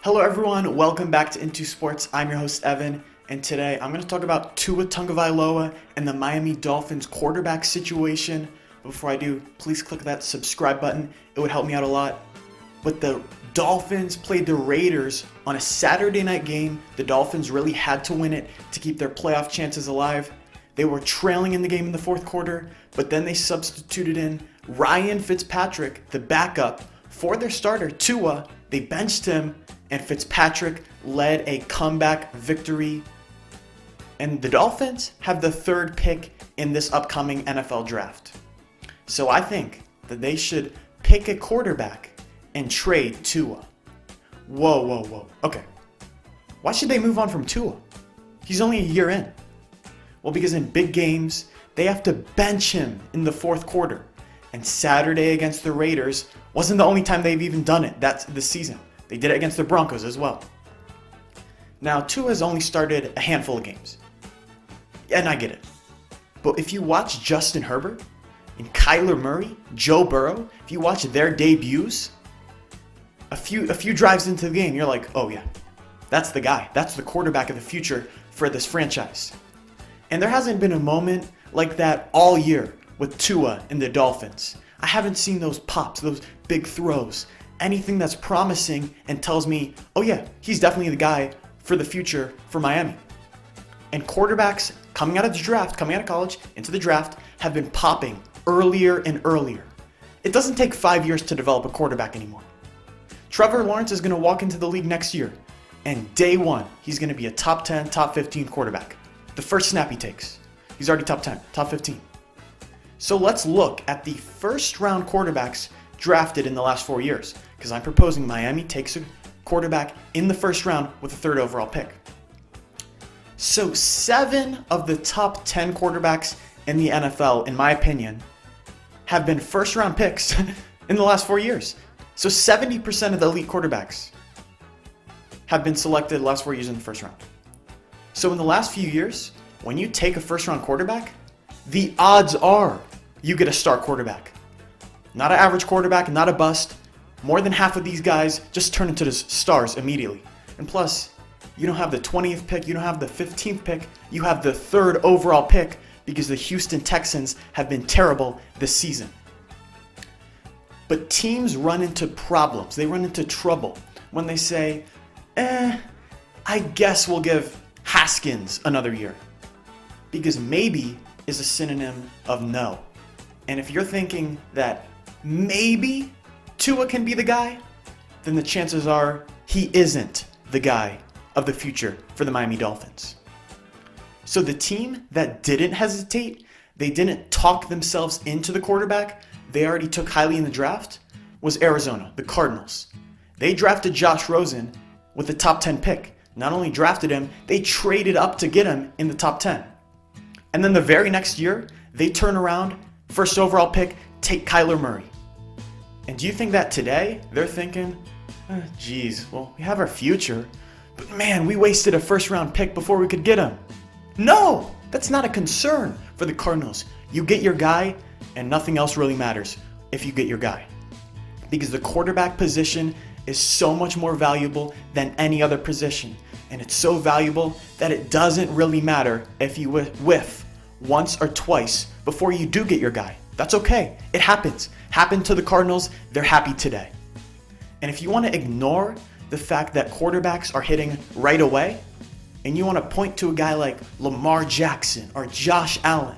Hello everyone, welcome back to Into Sports. I'm your host Evan, and today I'm going to talk about Tua Tagovailoa and the Miami Dolphins quarterback situation. Before I do, please click that subscribe button. It would help me out a lot. But the Dolphins played the Raiders on a Saturday night game. The Dolphins really had to win it to keep their playoff chances alive. They were trailing in the game in the fourth quarter, but then they substituted in Ryan Fitzpatrick, the backup, for their starter, Tua. They benched him, and Fitzpatrick led a comeback victory. And the Dolphins have the third pick in this upcoming NFL draft. So I think that they should pick a quarterback and trade Tua. Whoa. Okay. Why should they move on from Tua? He's only a year in. Well, because in big games, they have to bench him in the fourth quarter. And Saturday against the Raiders wasn't the only time they've even done it this season. They did it against the Broncos as well. Now, Tua has only started a handful of games. And I get it. But if you watch Justin Herbert and Kyler Murray, Joe Burrow, if you watch their debuts, a few drives into the game, you're like, oh yeah, that's the guy. That's the quarterback of the future for this franchise. And there hasn't been a moment like that all year with Tua and the Dolphins. I haven't seen those pops, those big throws, anything that's promising and tells me, oh yeah, he's definitely the guy for the future for Miami. And quarterbacks coming out of the draft, coming out of college into the draft, have been popping earlier and earlier. It doesn't take 5 years to develop a quarterback anymore. Trevor Lawrence is going to walk into the league next year, and day one, he's going to be a top 10, top 15 quarterback. The first snap he takes, he's already top 10, top 15. So let's look at the first round quarterbacks drafted in the last 4 years, because I'm proposing Miami takes a quarterback in the first round with a third overall pick. So 7 of the top 10 quarterbacks in the NFL, in my opinion, have been first round picks in the last 4 years. So 70% of the elite quarterbacks have been selected the last 4 years in the first round. So in the last few years, when you take a first round quarterback, the odds are you get a star quarterback. Not an average quarterback, not a bust. More than half of these guys just turn into stars immediately. And plus, you don't have the 20th pick, you don't have the 15th pick, you have the third overall pick because the Houston Texans have been terrible this season. But teams run into problems, they run into trouble when they say, I guess we'll give Haskins another year. Because maybe is a synonym of no. And if you're thinking that maybe Tua can be the guy, then the chances are he isn't the guy of the future for the Miami Dolphins. So the team that didn't hesitate, they didn't talk themselves into the quarterback, they already took highly in the draft, was Arizona, the Cardinals. They drafted Josh Rosen with the top 10 pick. Not only drafted him, they traded up to get him in the top 10. And then the very next year, they turn around, first overall pick, take Kyler Murray. And do you think that today they're thinking, geez, well, we have our future, but man, we wasted a first round pick before we could get him. No, that's not a concern for the Cardinals. You get your guy, and nothing else really matters if you get your guy. Because the quarterback position is so much more valuable than any other position. And it's so valuable that it doesn't really matter if you whiff once or twice before you do get your guy. That's okay. It happens. Happened to the Cardinals. They're happy today. And if you want to ignore the fact that quarterbacks are hitting right away, and you want to point to a guy like Lamar Jackson or Josh Allen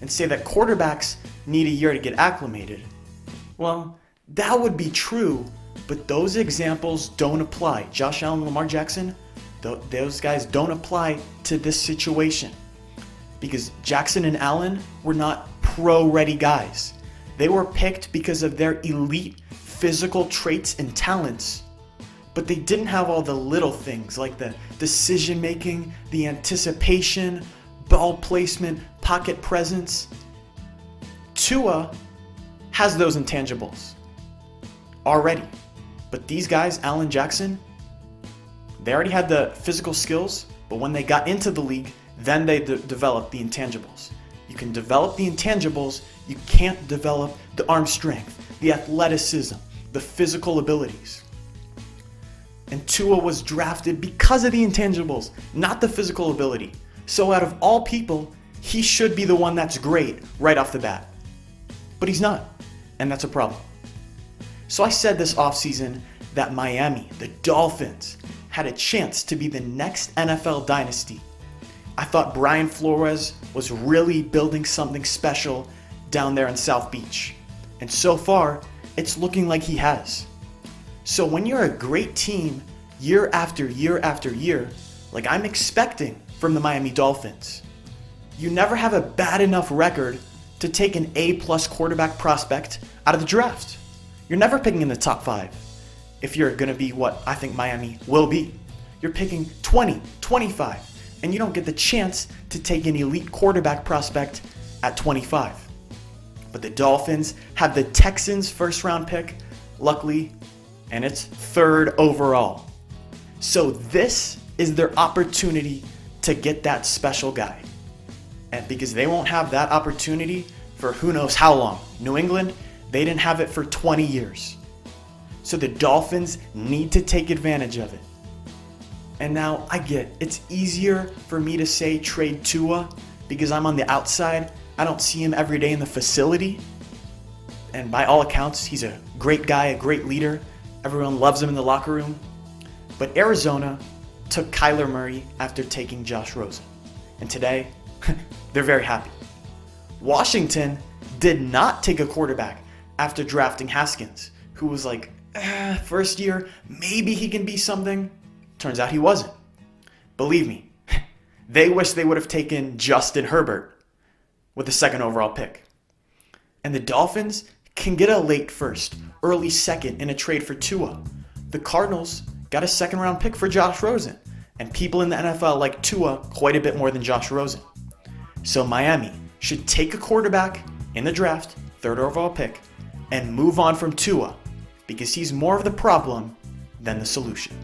and say that quarterbacks need a year to get acclimated, well, that would be true, but those examples don't apply. Josh Allen and Lamar Jackson, those guys don't apply to this situation because Jackson and Allen were not pro-ready guys. They were picked because of their elite physical traits and talents, but they didn't have all the little things like the decision-making, the anticipation, ball placement, pocket presence. Tua has those intangibles already, but these guys, Allen, Jackson, they already had the physical skills, but when they got into the league, then they developed the intangibles. You can develop the intangibles, you can't develop the arm strength, the athleticism, the physical abilities. And Tua was drafted because of the intangibles, not the physical ability. So out of all people, he should be the one that's great right off the bat. But he's not, and that's a problem. So I said this offseason that Miami, the Dolphins, had a chance to be the next NFL dynasty. I thought Brian Flores was really building something special down there in South Beach. And so far, it's looking like he has. So when you're a great team year after year after year, like I'm expecting from the Miami Dolphins, you never have a bad enough record to take an A-plus quarterback prospect out of the draft. You're never picking in the top 5 if you're going to be what I think Miami will be. You're picking 20, 25, and you don't get the chance to take an elite quarterback prospect at 25. But the Dolphins have the Texans' first-round pick, luckily, and it's 3rd overall. So this is their opportunity to get that special guy. And because they won't have that opportunity for who knows how long. New England, they didn't have it for 20 years. So the Dolphins need to take advantage of it. And now I get it's easier for me to say trade Tua because I'm on the outside. I don't see him every day in the facility. And by all accounts, he's a great guy, a great leader. Everyone loves him in the locker room. But Arizona took Kyler Murray after taking Josh Rosen. And today, they're very happy. Washington did not take a quarterback after drafting Haskins, who was like, first year, maybe he can be something. Turns out he wasn't. Believe me, they wish they would have taken Justin Herbert with the 2nd overall pick. And the Dolphins can get a late first, early second in a trade for Tua. The Cardinals got a 2nd-round pick for Josh Rosen, and people in the NFL like Tua quite a bit more than Josh Rosen. So Miami should take a quarterback in the draft, 3rd overall pick, and move on from Tua because he's more of the problem than the solution.